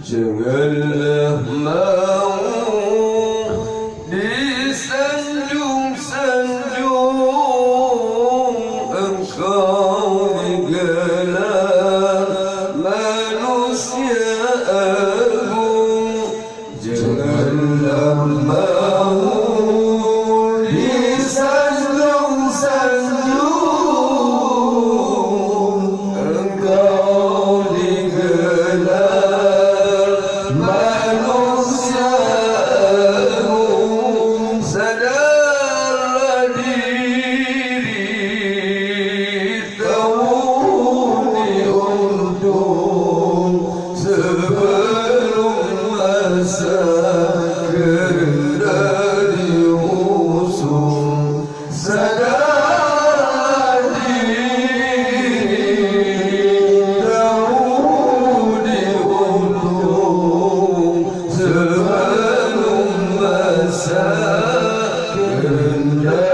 Janganlah mau disanjung-sanjung engkau digelar manusia agung. Janganlah mau disanjung-sanjung engkau digelar manusia agung. Sadarlah diri tahu diuntung sebelum masa kerendah diusung. Sadarlah diri tahu diuntung sebelum masa kerendah